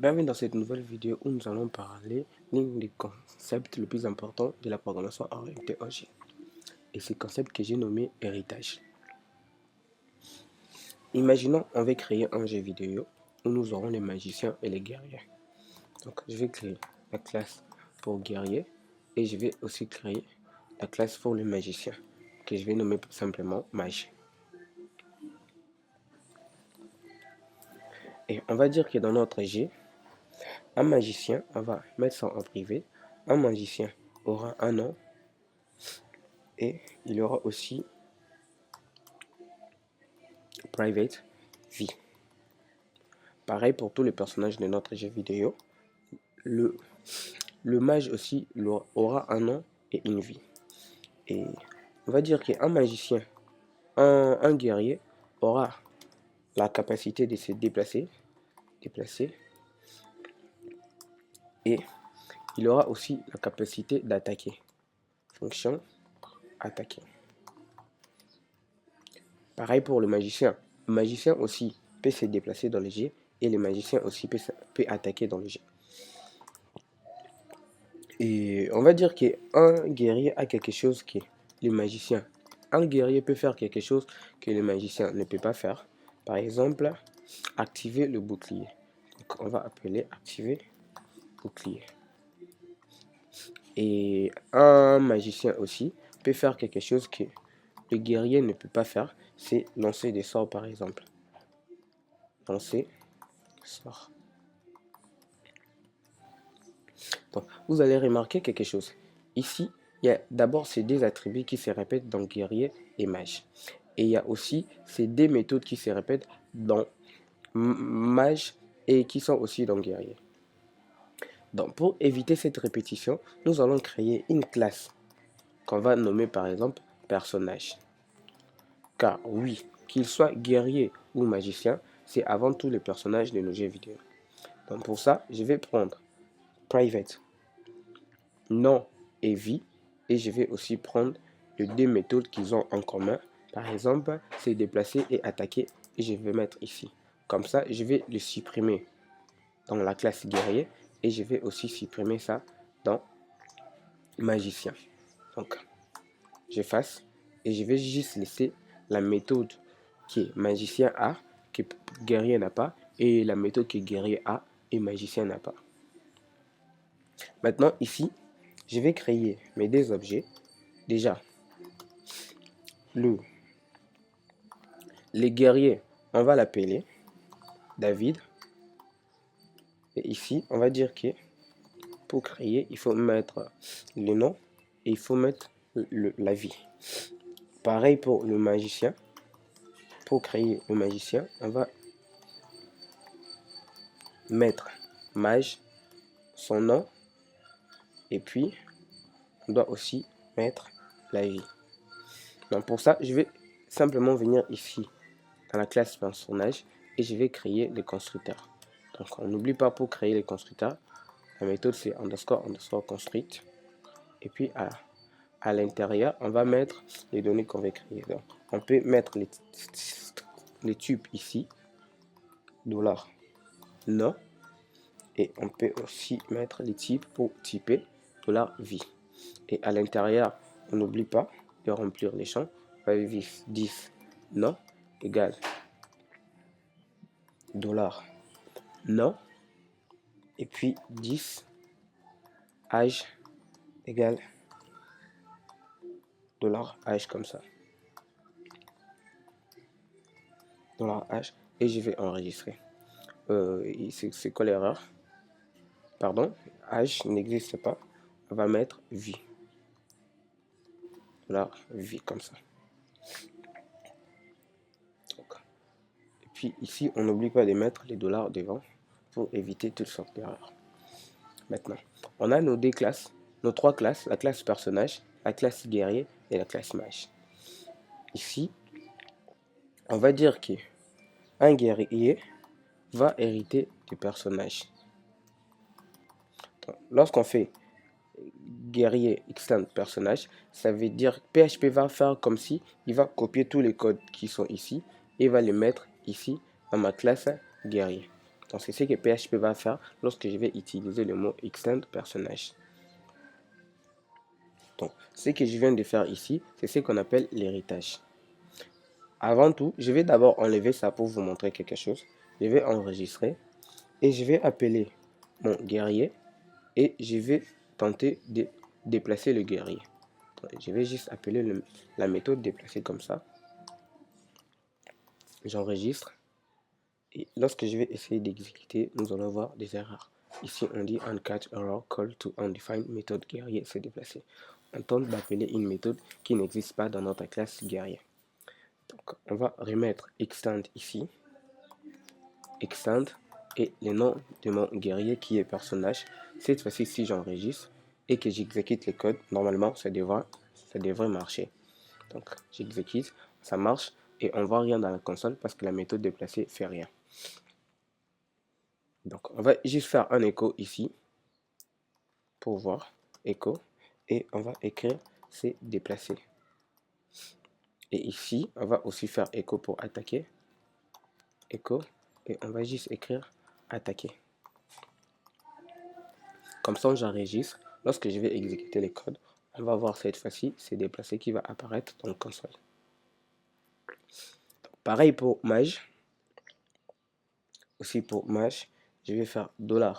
Bienvenue dans cette nouvelle vidéo où nous allons parler d'un des concepts les plus importants de la programmation orientée objet. Et ce concept que j'ai nommé héritage. Imaginons on veut créer un jeu vidéo où nous aurons les magiciens et les guerriers. Donc je vais créer la classe pour guerrier et je vais aussi créer la classe pour le magicien que je vais nommer simplement mage. Et on va dire que dans notre jeu, un magicien, on va mettre ça en privé, un magicien aura un nom et il y aura aussi private vie. Pareil pour tous les personnages de notre jeu vidéo. Le mage aussi aura un nom et une vie. Et on va dire qu'un magicien, un guerrier aura la capacité de se déplacer et il aura aussi la capacité d'attaquer. Fonction attaquer. Pareil pour le magicien. Le magicien aussi peut se déplacer dans le jeu et le magicien aussi peut attaquer dans le jeu. Et on va dire qu'un guerrier a quelque chose que le magicien. Un guerrier peut faire quelque chose que le magicien ne peut pas faire. Par exemple, activer le bouclier. Donc on va appeler activer bouclier. Et un magicien aussi peut faire quelque chose que le guerrier ne peut pas faire. C'est lancer des sorts par exemple. Lancer sort. Donc, vous allez remarquer quelque chose. Ici, il y a d'abord ces deux attributs qui se répètent dans guerrier et mage. Et il y a aussi ces deux méthodes qui se répètent dans mage et qui sont aussi dans guerrier. Donc, pour éviter cette répétition, nous allons créer une classe qu'on va nommer par exemple personnage. Car oui, qu'il soit guerrier ou magicien, c'est avant tout les personnages de nos jeux vidéo. Donc pour ça, je vais prendre private, nom et vie, et je vais aussi prendre les deux méthodes qu'ils ont en commun. Par exemple, c'est déplacer et attaquer, et je vais mettre ici. Comme ça, je vais le supprimer dans la classe guerrier, et je vais aussi supprimer ça dans magicien. Donc, j'efface, et je vais juste laisser la méthode que magicien a, que guerrier n'a pas, et la méthode que guerrier a et magicien n'a pas. Maintenant, ici, je vais créer mes deux objets. Déjà, les guerriers, on va l'appeler David. Et ici, on va dire que pour créer, il faut mettre le nom et il faut mettre la vie. Pareil pour le magicien. Pour créer le magicien, on va mettre mage, son nom, et puis on doit aussi mettre la vie. Donc pour ça, je vais simplement venir ici dans la classe personnage et je vais créer les constructeurs. Donc on n'oublie pas, pour créer les constructeurs, la méthode c'est underscore construct. Et puis à l'intérieur, on va mettre les données qu'on va créer. Donc on peut mettre les tubes ici, $, non. Et on peut aussi mettre les types pour typer $vie. Et à l'intérieur, on n'oublie pas de remplir les champs. 10 non égale $ non. Et puis 10 âge égale $âge comme ça. $âge et je vais enregistrer. C'est quoi l'erreur? Pardon, âge n'existe pas. On va mettre vie. Vie comme ça. Et puis ici, on n'oublie pas de mettre les $ devant pour éviter toutes sortes d'erreurs. Maintenant, on a nos deux classes, nos trois classes, la classe personnage, la classe guerrier et la classe mage. Ici, on va dire qu'un guerrier va hériter du personnage. Lorsqu'on fait guerrier extend personnage, ça veut dire PHP va faire comme si il va copier tous les codes qui sont ici et va les mettre ici dans ma classe guerrier. Donc c'est ce que PHP va faire lorsque je vais utiliser le mot extend personnage. Donc ce que je viens de faire ici, c'est ce qu'on appelle l'héritage. Avant tout, je vais d'abord enlever ça pour vous montrer quelque chose. Je vais enregistrer et je vais appeler mon guerrier et je vais tenter de déplacer le guerrier. Donc, je vais juste appeler la méthode déplacer comme ça. J'enregistre et lorsque je vais essayer d'exécuter, nous allons voir des erreurs. Ici, on dit uncatch error call to undefined méthode guerrier se déplacer. On tente d'appeler une méthode qui n'existe pas dans notre classe guerrier. Donc, on va remettre extend ici, extend et le nom de mon guerrier qui est personnage. Cette fois-ci, si j'enregistre et que j'exécute le code, normalement, ça devrait marcher. Donc, j'exécute, ça marche et on voit rien dans la console parce que la méthode déplacer fait rien. Donc, on va juste faire un écho ici pour voir écho et on va écrire c'est déplacer. Et ici, on va aussi faire écho pour attaquer, écho et on va juste écrire attaquer. Comme ça, j'enregistre. Lorsque je vais exécuter les codes, on va voir cette fois-ci, c'est déplacé qui va apparaître dans le console. Donc, pareil pour mage. Aussi pour mage, je vais faire $.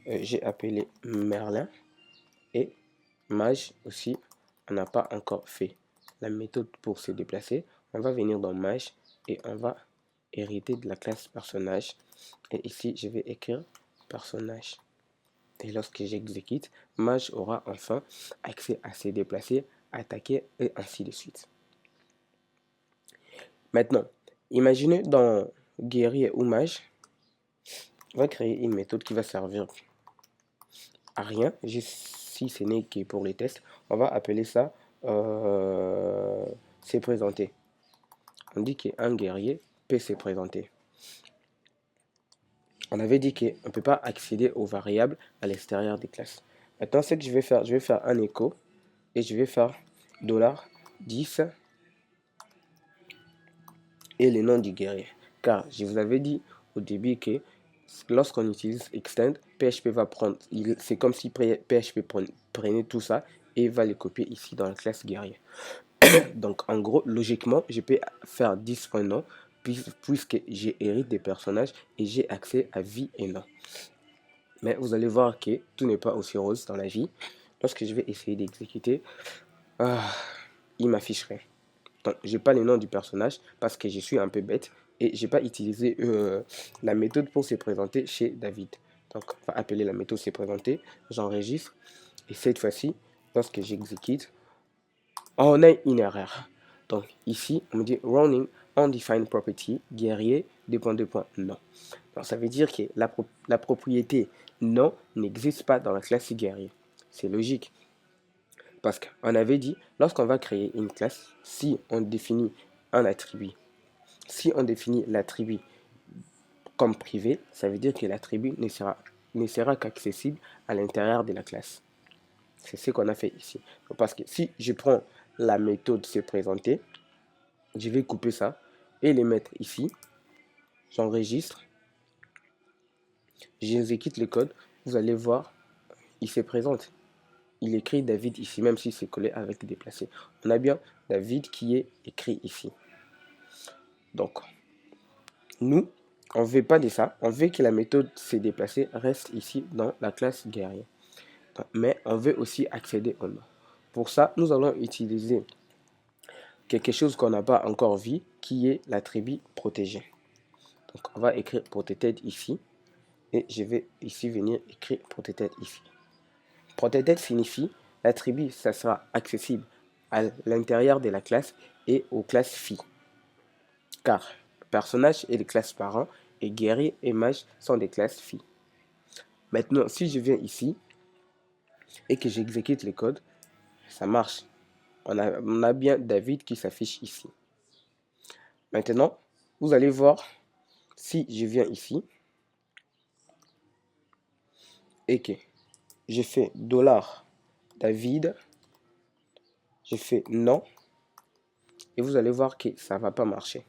J'ai appelé Merlin et mage aussi, on n'a pas encore fait la méthode pour se déplacer. On va venir dans mage et on va hériter de la classe personnage. Et ici, je vais écrire personnage. Et lorsque j'exécute, mage aura enfin accès à se déplacer, attaquer et ainsi de suite. Maintenant, imaginez dans guerrier ou mage, on va créer une méthode qui va servir à rien, juste si ce n'est que pour les tests. On va appeler ça c'est présenté. On dit qu'un guerrier peut se présenter. On avait dit qu'on ne peut pas accéder aux variables à l'extérieur des classes. Maintenant, ce que je vais faire un écho et je vais faire $10 et le nom du guerrier. Car je vous avais dit au début que lorsqu'on utilise extend, PHP va prendre, c'est comme si PHP prenait tout ça et va le copier ici dans la classe guerrier. Donc en gros, logiquement, je peux faire 10.nom puisque j'ai hérité des personnages et j'ai accès à vie et nom. Mais vous allez voir que tout n'est pas aussi rose dans la vie. Lorsque je vais essayer d'exécuter, il m'afficherait. Donc, j'ai pas le nom du personnage parce que je suis un peu bête et j'ai pas utilisé la méthode pour se présenter chez David. Donc, on va appeler la méthode se présenter. J'enregistre et cette fois-ci, lorsque j'exécute, on a une erreur. Donc, ici, on me dit running undefined property guerrier non. Donc, ça veut dire que la propriété non n'existe pas dans la classe guerrier. C'est logique. Parce qu'on avait dit, lorsqu'on va créer une classe, si on définit un attribut, si on définit l'attribut comme privé, ça veut dire que l'attribut ne sera qu'accessible à l'intérieur de la classe. C'est ce qu'on a fait ici. Parce que si je prends la méthode se présenter, je vais couper ça et les mettre ici. J'enregistre. J'exécute le code. Vous allez voir, il se présente. Il écrit David ici, même si c'est collé avec déplacé. On a bien David qui est écrit ici. Donc, nous, on ne veut pas de ça. On veut que la méthode s'est déplacée reste ici dans la classe guerrier. Mais on veut aussi accéder au nom. Pour ça, nous allons utiliser quelque chose qu'on n'a pas encore vu, qui est l'attribut protégé. Donc, on va écrire protected ici. Et je vais ici venir écrire protected ici. Protected signifie l'attribut, ça sera accessible à l'intérieur de la classe et aux classes filles. Car personnage est les classes parents et guerrier et mage sont des classes filles. Maintenant, si je viens ici et que j'exécute le code, ça marche. On a bien David qui s'affiche ici. Maintenant, vous allez voir, si je viens ici et que je fais $David, je fais non, et vous allez voir que ça ne va pas marcher.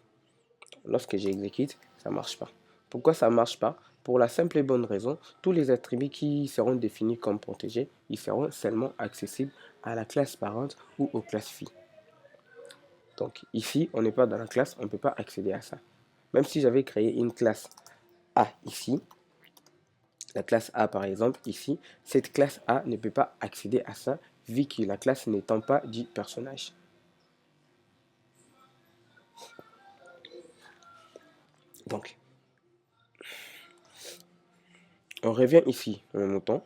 Lorsque j'exécute, ça ne marche pas. Pourquoi ça ne marche pas? Pour la simple et bonne raison, tous les attributs qui seront définis comme protégés, ils seront seulement accessibles à la classe parente ou aux classes filles. Donc ici, on n'est pas dans la classe, on ne peut pas accéder à ça. Même si j'avais créé une classe A ici, la classe A par exemple, ici, cette classe A ne peut pas accéder à ça vu que la classe n'étant pas du personnage. Donc, on revient ici au mouton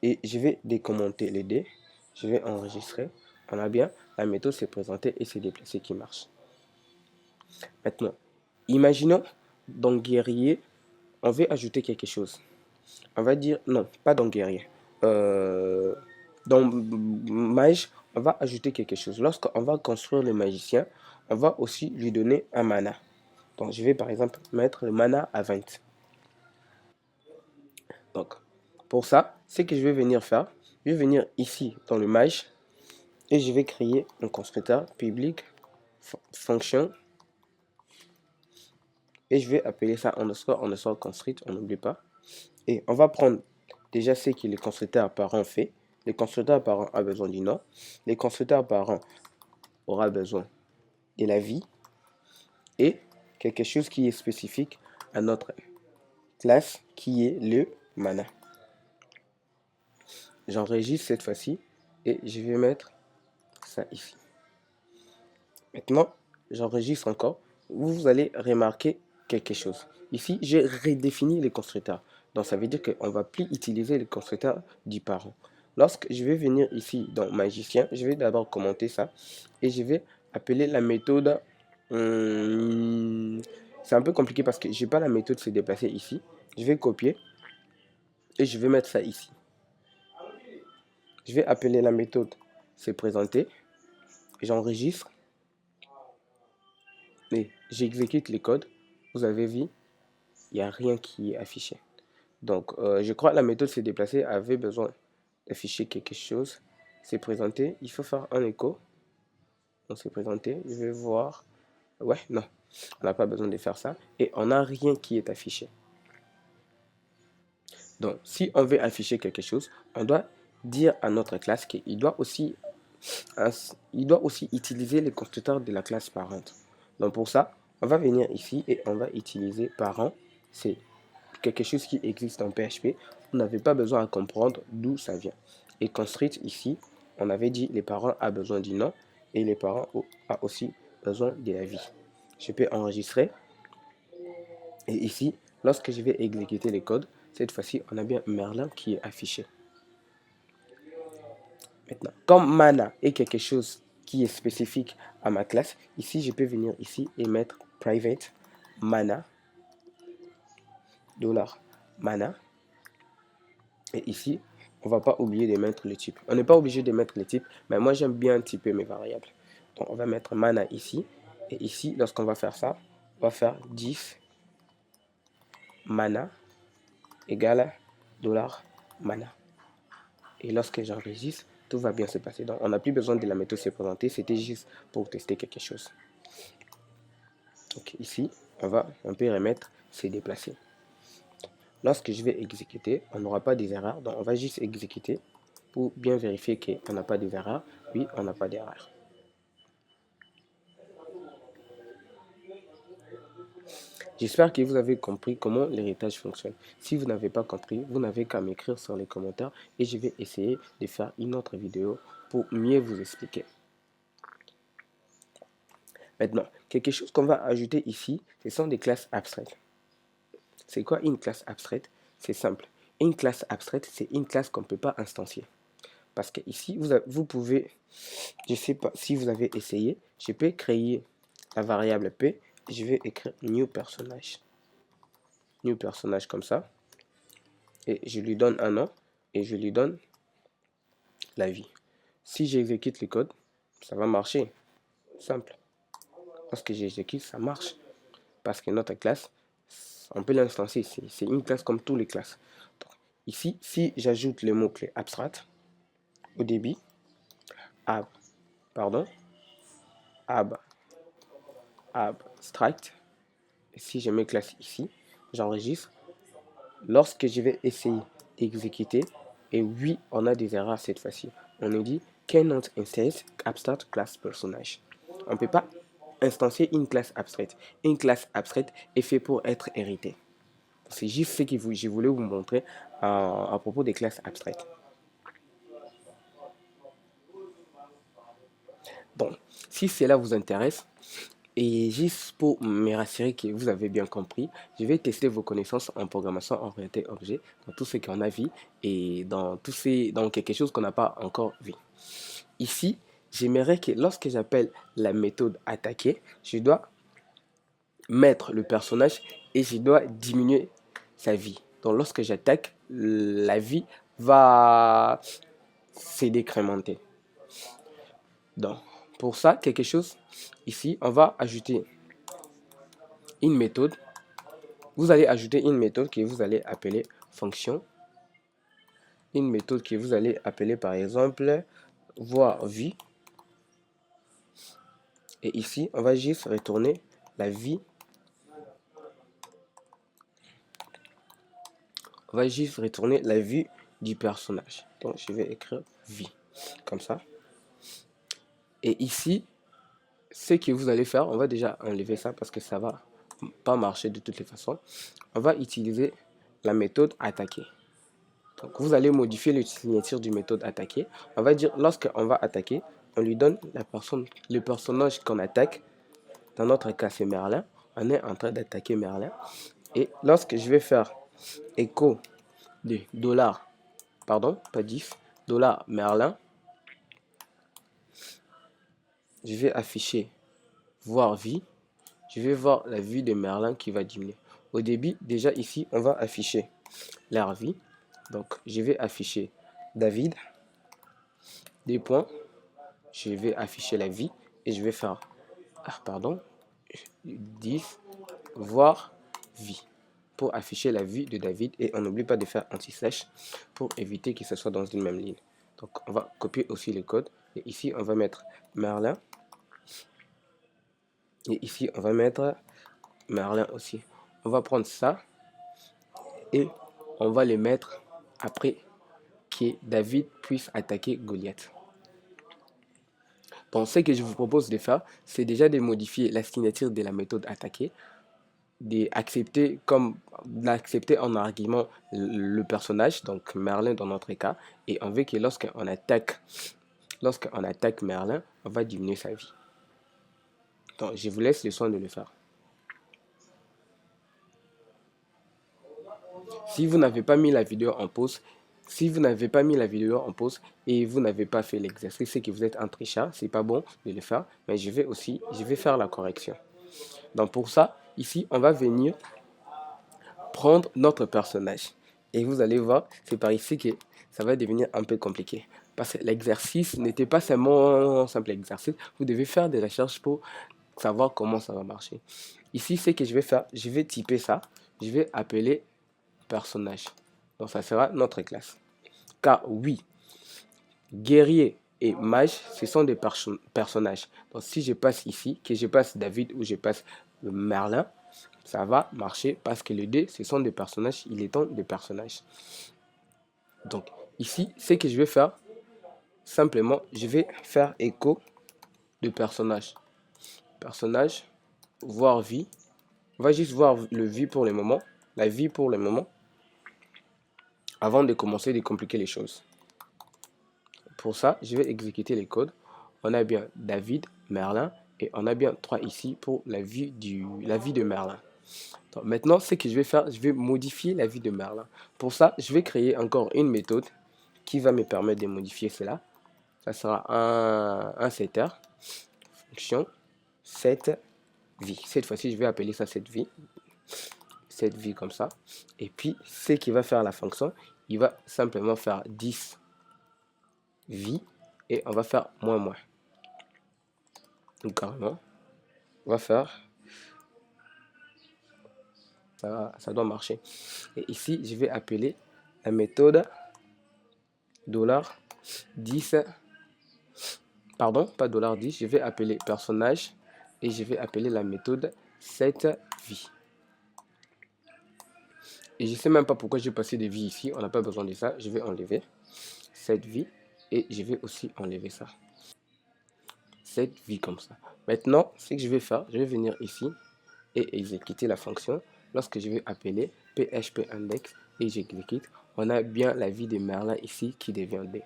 et je vais décommenter les dés, je vais enregistrer. On a bien, la méthode s'est présentée et s'est déplacée qui marche. Maintenant, imaginons dans guerrier, on veut ajouter quelque chose. On va dire, non, pas dans guerrier. Dans mage, on va ajouter quelque chose. Lorsqu'on va construire le magicien, on va aussi lui donner un mana. Donc, je vais par exemple mettre le mana à 20. Donc, pour ça, ce que je vais venir faire, je vais venir ici dans le mage et je vais créer un constructeur public fonction et je vais appeler ça underscore construct, on n'oublie pas. Et on va prendre déjà ce que les constructeurs parents fait. Les constructeurs parents a besoin du nom. Les constructeurs parents aura besoin de la vie et quelque chose qui est spécifique à notre classe qui est le mana. J'enregistre cette fois-ci et je vais mettre ça ici. Maintenant, j'enregistre encore. Vous allez remarquer quelque chose. Ici, j'ai redéfini les constructeurs. Donc, ça veut dire qu'on ne va plus utiliser les constructeurs du parent. Lorsque je vais venir ici dans magicien, je vais d'abord commenter ça et je vais appeler la méthode. C'est un peu compliqué parce que je n'ai pas la méthode se déplacer ici. Je vais copier et je vais mettre ça ici. Je vais appeler la méthode se présenter. J'enregistre et j'exécute les codes. Vous avez vu, il n'y a rien qui est affiché. Donc, je crois que la méthode se déplacer avait besoin d'afficher quelque chose. C'est présenté, il faut faire un écho. On s'est présenté, je vais voir. Ouais, non, on n'a pas besoin de faire ça. Et on n'a rien qui est affiché. Donc, si on veut afficher quelque chose, on doit dire à notre classe qu'il doit aussi, utiliser les constructeurs de la classe parente. Donc, pour ça, on va venir ici et on va utiliser parent. C'est quelque chose qui existe en PHP. On n'avait pas besoin à comprendre d'où ça vient. Et construct ici, on avait dit les parents ont besoin du nom et les parents ont aussi besoin de la vie. Je peux enregistrer. Et ici, lorsque je vais exécuter les codes, cette fois-ci, on a bien Merlin qui est affiché. Maintenant, comme mana est quelque chose qui est spécifique à ma classe, ici, je peux venir ici et mettre private mana $mana. Et ici, on ne va pas oublier de mettre le type. On n'est pas obligé de mettre le type, mais moi, j'aime bien typer mes variables. Donc, on va mettre mana ici. Et ici, lorsqu'on va faire ça, on va faire 10 mana égale $mana. Et lorsque j'enregistre, tout va bien se passer. Donc, on n'a plus besoin de la méthode se présenter. C'était juste pour tester quelque chose. Donc, ici, on peut remettre se déplacer. Lorsque je vais exécuter, on n'aura pas des erreurs. Donc, on va juste exécuter pour bien vérifier qu'on n'a pas des erreurs. Oui, on n'a pas d'erreur. J'espère que vous avez compris comment l'héritage fonctionne. Si vous n'avez pas compris, vous n'avez qu'à m'écrire sur les commentaires et je vais essayer de faire une autre vidéo pour mieux vous expliquer. Maintenant, quelque chose qu'on va ajouter ici, ce sont des classes abstraites. C'est quoi une classe abstraite? C'est simple. Une classe abstraite, c'est une classe qu'on ne peut pas instancier. Parce que ici, vous pouvez, je ne sais pas si vous avez essayé, je peux créer la variable P, je vais écrire new personnage. New personnage comme ça. Et je lui donne un nom et je lui donne la vie. Si j'exécute le code, ça va marcher. Simple. Lorsque j'exécute, ça marche. Parce que notre classe, on peut l'instancier. C'est une classe comme toutes les classes. Donc, ici, si j'ajoute le mot-clé abstract au début, abstract, si je mets classe ici, j'enregistre. Lorsque je vais essayer d'exécuter, et oui, on a des erreurs cette fois-ci. On nous dit cannot instance abstract class personnage. On ne peut pas instancier une classe abstraite. Une classe abstraite est faite pour être héritée. C'est juste ce que je voulais vous montrer à propos des classes abstraites. Bon, si cela vous intéresse, et juste pour me rassurer que vous avez bien compris, je vais tester vos connaissances en programmation orientée objet dans tout ce qu'on a vu et dans quelque chose qu'on n'a pas encore vu. Ici, j'aimerais que lorsque j'appelle la méthode attaquer, je dois mettre le personnage et je dois diminuer sa vie. Donc lorsque j'attaque, la vie va se décrémenter. Donc pour ça, quelque chose ici, on va ajouter une méthode. Vous allez ajouter une méthode que vous allez appeler fonction. Une méthode que vous allez appeler par exemple voir vie. Et ici, on va juste retourner la vie. On va juste retourner la vue du personnage. Donc, je vais écrire vie, comme ça. Et ici, ce que vous allez faire, on va déjà enlever ça parce que ça va pas marcher de toutes les façons. On va utiliser la méthode attaquer. Donc, vous allez modifier le signature du méthode attaquer. On va dire, lorsqu'on va attaquer, on lui donne le personnage qu'on attaque. Dans notre cas, c'est Merlin. On est en train d'attaquer Merlin. Et lorsque je vais faire écho de $, pardon, pas 10, $Merlin, je vais afficher voir vie. Je vais voir la vue de Merlin qui va diminuer. Au début, déjà ici, on va afficher leur vie. Donc, je vais afficher David, des points. Je vais afficher la vie et je vais faire, pardon, 10, voir vie pour afficher la vue de David. Et on n'oublie pas de faire anti-slash pour éviter que ce soit dans une même ligne. Donc, on va copier aussi le code. Et ici, on va mettre Merlin. Et ici, on va mettre Merlin aussi. On va prendre ça et on va les mettre après que David puisse attaquer Goliath. Donc, ce que je vous propose de faire, c'est déjà de modifier la signature de la méthode attaquer, d'accepter en argument le personnage, donc Merlin dans notre cas, et on veut que lorsqu'on attaque Merlin, on va diminuer sa vie. Donc, je vous laisse le soin de le faire. Si vous n'avez pas mis la vidéo en pause, et vous n'avez pas fait l'exercice, c'est que vous êtes un trichard, c'est pas bon de le faire, mais je vais faire la correction. Donc pour ça, ici, on va venir prendre notre personnage. Et vous allez voir, c'est par ici que ça va devenir un peu compliqué. Parce que l'exercice n'était pas seulement un simple exercice, vous devez faire des recherches pour savoir comment ça va marcher. Ici, ce que je vais faire, je vais typer ça, je vais appeler personnage. Donc ça sera notre classe. Car oui, guerrier et mage, ce sont des personnages. Donc si je passe ici, que je passe David ou je passe Merlin, ça va marcher parce que les deux, ce sont des personnages, il est temps des personnages. Donc ici, ce que je vais faire, simplement, je vais faire écho de personnage. Personnage, voir vie. On va juste voir le vie pour le moment, la vie pour le moment, avant de commencer de compliquer les choses. Pour ça, je vais exécuter les codes. On a bien David, Merlin, et on a bien 3 ici pour la vie de Merlin. Donc maintenant, ce que je vais faire, je vais modifier la vie de Merlin. Pour ça, je vais créer encore une méthode qui va me permettre de modifier cela. Ça sera un setter, fonction set vie. Cette fois-ci, je vais appeler ça cette vie comme ça. Et puis, ce qui va faire la fonction, il va simplement faire 10 vie et on va faire moins. Donc carrément, on va faire ça doit marcher. Et ici, je vais appeler la méthode $10, pardon, pas $10, je vais appeler personnage et je vais appeler la méthode setVie. Et je sais même pas pourquoi j'ai passé des vies ici. On n'a pas besoin de ça. Je vais enlever cette vie et je vais aussi enlever ça. Cette vie comme ça. Maintenant, ce que je vais faire, je vais venir ici et exécuter la fonction. Lorsque je vais appeler php index et j'exécute, on a bien la vie de Merlin ici qui devient D.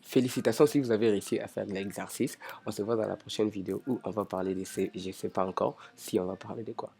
Félicitations si vous avez réussi à faire l'exercice. On se voit dans la prochaine vidéo où on va parler de ces, je ne sais pas encore si on va parler de quoi.